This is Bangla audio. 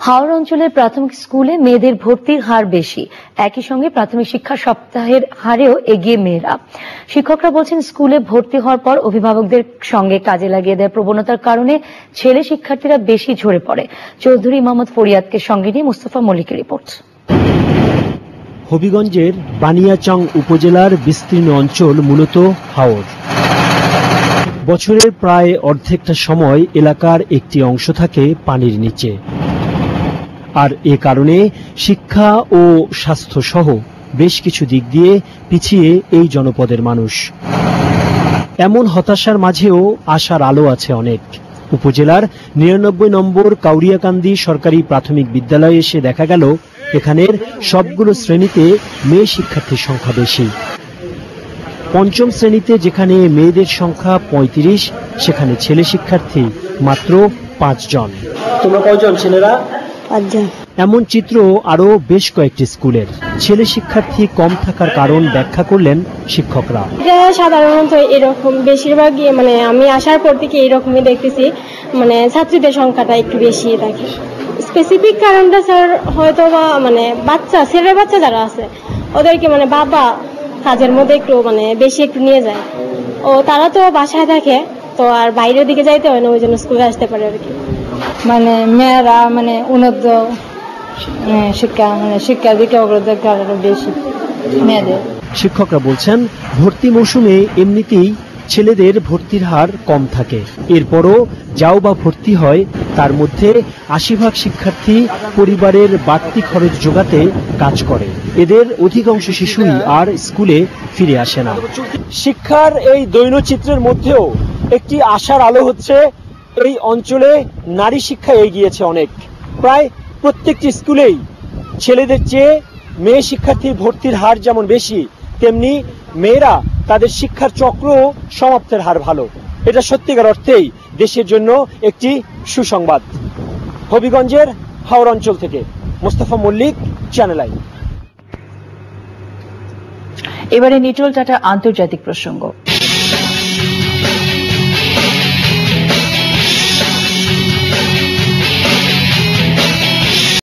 হাওড় অঞ্চলের প্রাথমিক স্কুলে মেয়েদের ভর্তির হার বেশি, একই সঙ্গে প্রাথমিক শিক্ষা সপ্তাহের হারেও এগিয়ে মেয়েরা। শিক্ষকরা বলছেন, স্কুলে ভর্তি হওয়ার পর অভিভাবকদের সঙ্গে কাজে লাগিয়ে দেওয়ার প্রবণতার কারণে ছেলে শিক্ষার্থীরা বেশি ঝরে পড়ে। চৌধুরী মোহাম্মদ ফরিয়াদকে সঙ্গে নিয়ে মুস্তফা মল্লিকের রিপোর্ট। হবিগঞ্জের বানিয়াচং উপজেলার বিস্তীর্ণ অঞ্চল মূলত হাওড়। বছরের প্রায় অর্ধেকটা সময় এলাকার একটি অংশ থাকে পানির নিচে, আর এ কারণে শিক্ষা ও স্বাস্থ্য সহ বেশ কিছু দিক দিয়ে পিছিয়ে এই জনপদের মানুষ। এমন হতাশার মাঝেও আশার আলো আছে অনেক। উপজেলার ৯৯ নম্বর কাউরিয়াকান্দি সরকারি প্রাথমিক বিদ্যালয়ে এসে দেখা গেল এখানের সবগুলো শ্রেণীতে মেয়ে শিক্ষার্থীর সংখ্যা বেশি। পঞ্চম শ্রেণীতে যেখানে মেয়েদের সংখ্যা ৩৫, সেখানে ছেলে শিক্ষার্থী মাত্র ৫ জন। তোমরা কয়জন ছেলেরা? ৫ জন। এমন চিত্র আরো বেশ কয়েকটি স্কুলের। ছেলে শিক্ষার্থী কম থাকার কারণ ব্যাখ্যা করলেন শিক্ষকরা। সাধারণত এরকম বেশিরভাগই আমি আসার পর থেকে এরকমই দেখতেছি, ছাত্রীদের সংখ্যাটা একটু বেশি থাকে। স্পেসিফিক কারণটা স্যার হয়তো বা ছেলের বাচ্চা যারা আছে ওদেরকে বাবা কাজের মধ্যে একটু বেশি একটু নিয়ে যায়, ও তারা তো বাসায় থাকে, তো আর বাইরের দিকে যাইতে হয় না, ওই জন্য স্কুলে আসতে পারে আর কি। মেয়েরা উন্নত শিক্ষার দিকে অগ্রগতি বেশি মেয়েদের। শিক্ষকরা বলছেন, ভর্তি মৌসুমে এমনিতেই ছেলেদের ভর্তির হার কম থাকে। এরপরও যাও বা ভর্তি হয়, তার মধ্যে ৮০% শিক্ষার্থী পরিবারের বাড়তি খরচ জোগাতে কাজ করে। এদের অধিকাংশ শিশুই আর স্কুলে ফিরে আসে না। শিক্ষার এই দৈনচিত্রের মধ্যেও একটি আশার আলো হচ্ছে, এই অঞ্চলে নারী শিক্ষা এগিয়েছে অনেক। প্রায় প্রত্যেকটি স্কুলেই ছেলেদের চেয়ে মেয়ে শিক্ষার্থীর ভর্তির হার যেমন বেশি, তেমনি মেয়েরা তাদের শিক্ষার চক্র সমাপ্তের হার ভালো। এটা সত্যিকার অর্থেই দেশের জন্য একটি সুসংবাদ। হবিগঞ্জের হাওড় অঞ্চল থেকে মুস্তফা মল্লিক, চ্যানেল আই। এবারে নিটোল টাটা আন্তর্জাতিক প্রসঙ্গ।